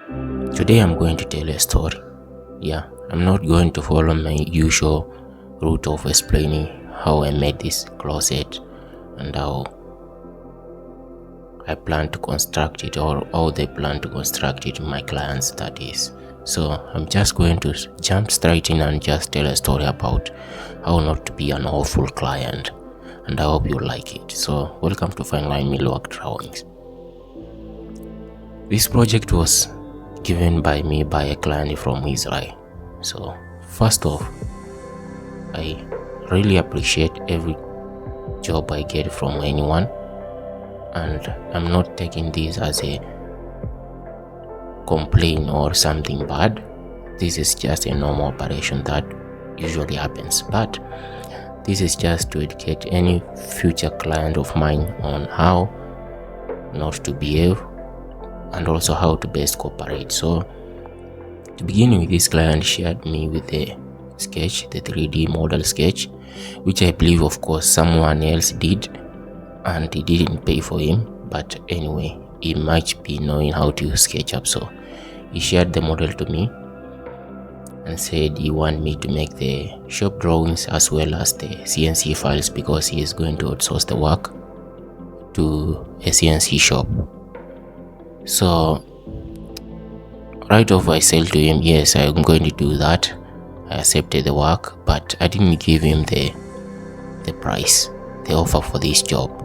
Today I'm going to tell a story. Yeah, I'm not going to follow my usual route of explaining how I made this closet and how I plan to construct it, or how they plan to construct it, my clients that is. So I'm just going to jump straight in and just tell a story about how not to be an awful client, and I hope you like it. So welcome to Fine Line Millwork Drawings. This project was given by me by a client from Israel. So first off, I really appreciate every job I get from anyone, and I'm not taking this as a complaint or something bad. This is just a normal operation that usually happens, but this is just to educate any future client of mine on how not to behave and also how to best cooperate. So to begin with, this client shared me with the sketch, the 3D model sketch, which I believe of course someone else did and he didn't pay for him, but anyway, he might be knowing how to use SketchUp. So he shared the model to me and said he wanted me to make the shop drawings as well as the CNC files because he is going to outsource the work to a CNC shop. So right off I said to him, yes, I'm going to do that. I accepted the work, but I didn't give him the price, the offer for this job.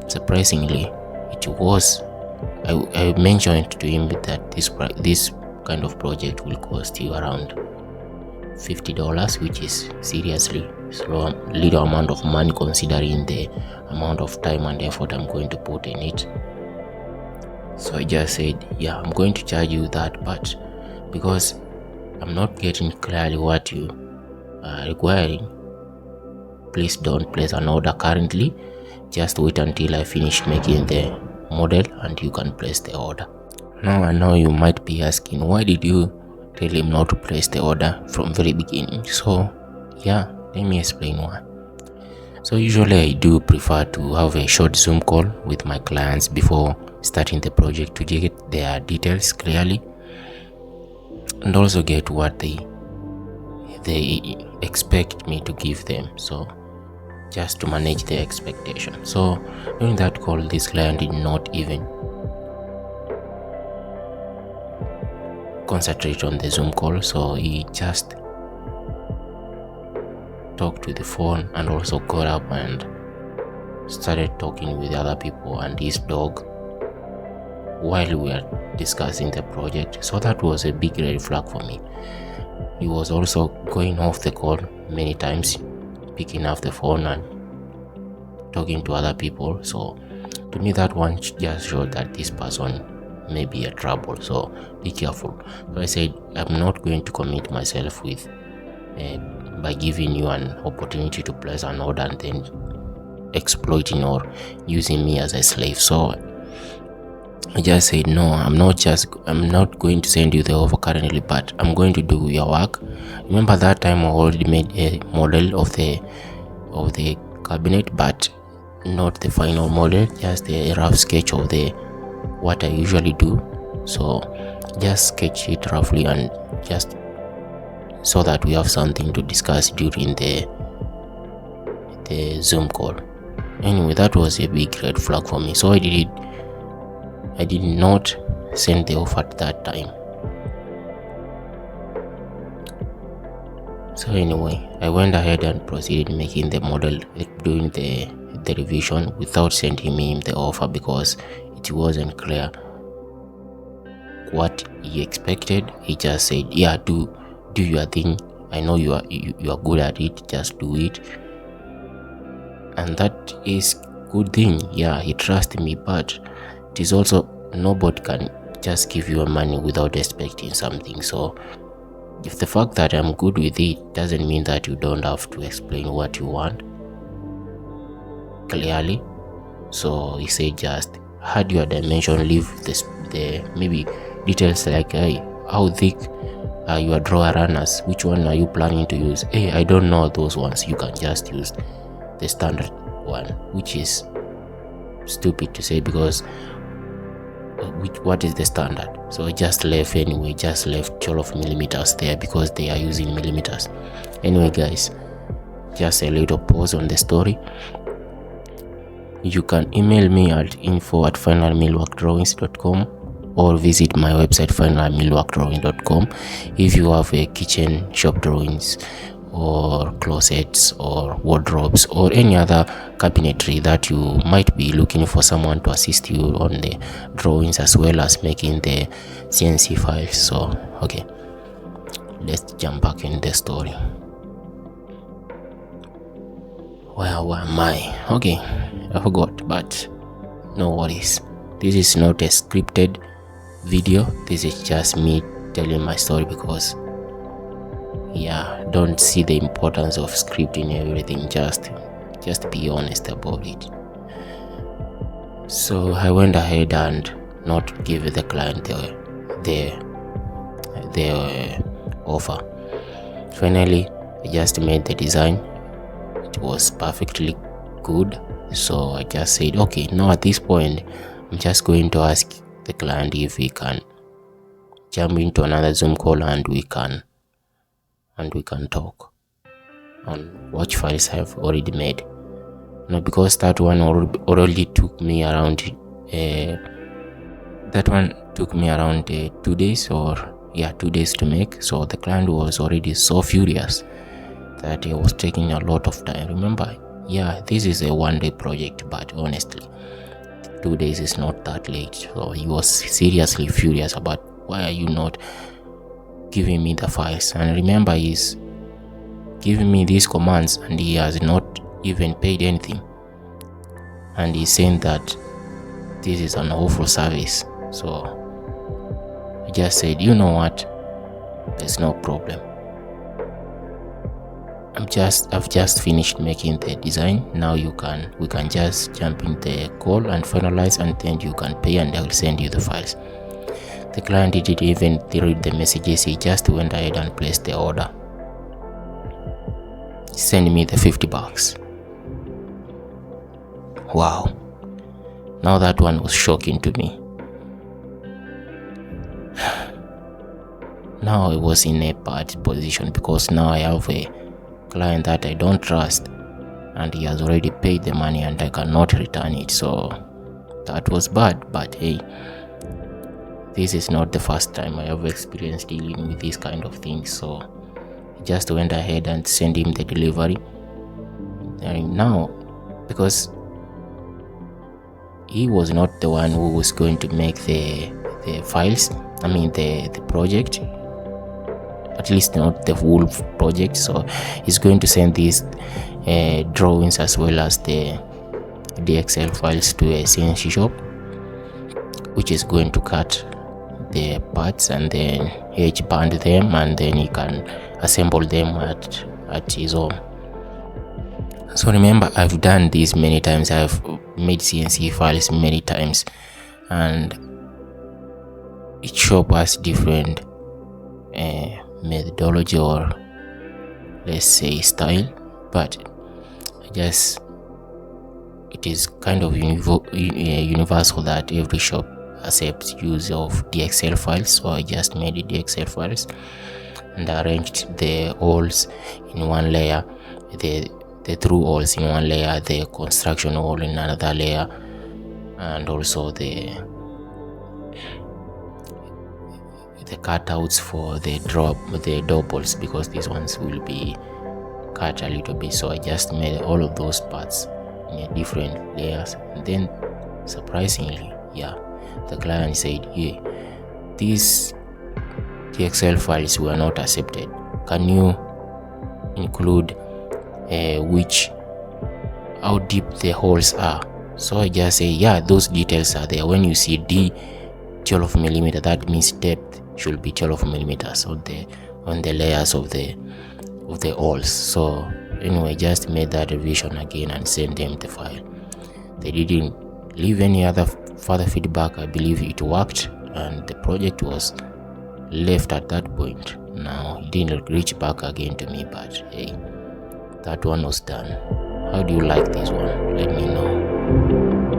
Surprisingly, it was, I mentioned to him that this kind of project will cost you around $50, which is seriously little amount of money considering the amount of time and effort I'm going to put in it. So I just said, yeah, I'm going to charge you that, but because I'm not getting clearly what you are requiring, please don't place an order currently. Just wait until I finish making the model and you can place the order. Now I know you might be asking, why did you tell him not to place the order from very beginning? So yeah, let me explain why. So usually I do prefer to have a short Zoom call with my clients before starting the project to get their details clearly and also get what they expect me to give them, so just to manage their expectation. So during that call, this client did not even concentrate on the Zoom call, so he just talked to the phone and also got up and started talking with other people and his dog while we were discussing the project. So that was a big red flag for me. He was also going off the call many times, picking up the phone and talking to other people. So to me, that one just showed that this person may be a trouble, so be careful. So I said, I'm not going to commit myself with by giving you an opportunity to place an order and then exploiting or using me as a slave. So I just said, no, I'm not going to send you the offer currently, but I'm going to do your work. Remember that time I already made a model of the cabinet, but not the final model, just a rough sketch of what I usually do. So just sketch it roughly and just so that we have something to discuss during the Zoom call. Anyway, that was a big red flag for me, so I did not send the offer at that time. So anyway, I went ahead and proceeded making the model, doing the revision without sending him the offer because it wasn't clear what he expected. He just said, yeah, do your thing. I know you are good at it, just do it. And that is good thing. Yeah, he trusted me, but it is also, nobody can just give you money without expecting something. So if the fact that I'm good with it doesn't mean that you don't have to explain what you want clearly. So he said, just add your dimension, leave the maybe details like, hey, how thick are your drawer runners, which one are you planning to use? Hey, I don't know those ones. You can just use the standard one, which is stupid to say because what is the standard? So I just left 12 millimeters there because they are using millimeters. Anyway guys, just a little pause on the story. You can email me at info@finalmillworkdrawings.com or visit my website finalmillworkdrawing.com if you have a kitchen shop drawings or closets or wardrobes or any other cabinetry that you might be looking for someone to assist you on the drawings as well as making the CNC files. So okay, let's jump back in the story. Where am I? Okay, I forgot, but no worries. This is not a scripted video. This is just me telling my story because don't see the importance of scripting everything. Just be honest about it. So I went ahead and not give the client the offer. Finally, I just made the design. It was perfectly good. So I just said, okay, now at this point, I'm just going to ask the client if we can jump into another Zoom call and we can talk on what files I've already made. Now, because that one already took me around 2 days, or 2 days to make. So the client was already so furious that it was taking a lot of time. Remember, this is a one-day project, but honestly 2 days is not that late. So he was seriously furious about why are you not giving me the files. And remember, he's giving me these commands and he has not even paid anything, and he's saying that this is an awful service. So I just said, you know what, there's no problem. I've just finished making the design. Now we can just jump in the call and finalize, and then you can pay and I'll send you the files. The client didn't even read the messages. He just went ahead and placed the order. Send me the $50. Wow. Now that one was shocking to me. Now I was in a bad position because now I have a client that I don't trust and he has already paid the money and I cannot return it. So that was bad, but hey, this is not the first time I have experienced dealing with these kind of things. So I just went ahead and sent him the delivery. And now, because he was not the one who was going to make the files, the project, at least not the full project. So he's going to send these drawings as well as the Excel files to a CNC shop, which is going to cut the parts and then edge band them, and then he can assemble them at his home. So remember, I've done this many times. I've made CNC files many times, and each shop has different methodology, or let's say style, but it is kind of universal that every shop accepts use of the Excel files. So I just made the Excel files and arranged the holes in one layer, the through holes in one layer, the construction hole in another layer, and also the cutouts for the door bolts, because these ones will be cut a little bit. So I just made all of those parts in different layers, and then surprisingly, the client said, "Hey, these Excel files were not accepted. Can you include how deep the holes are?" So I just say, those details are there. When you see D 12 millimeter, that means depth should be 12 millimeters on the layers of the holes. So anyway, just made that revision again and sent them the file. They didn't leave any other further feedback. I believe it worked and the project was left at that point. Now it didn't reach back again to me, but hey, that one was done. How do you like this one? Let me know.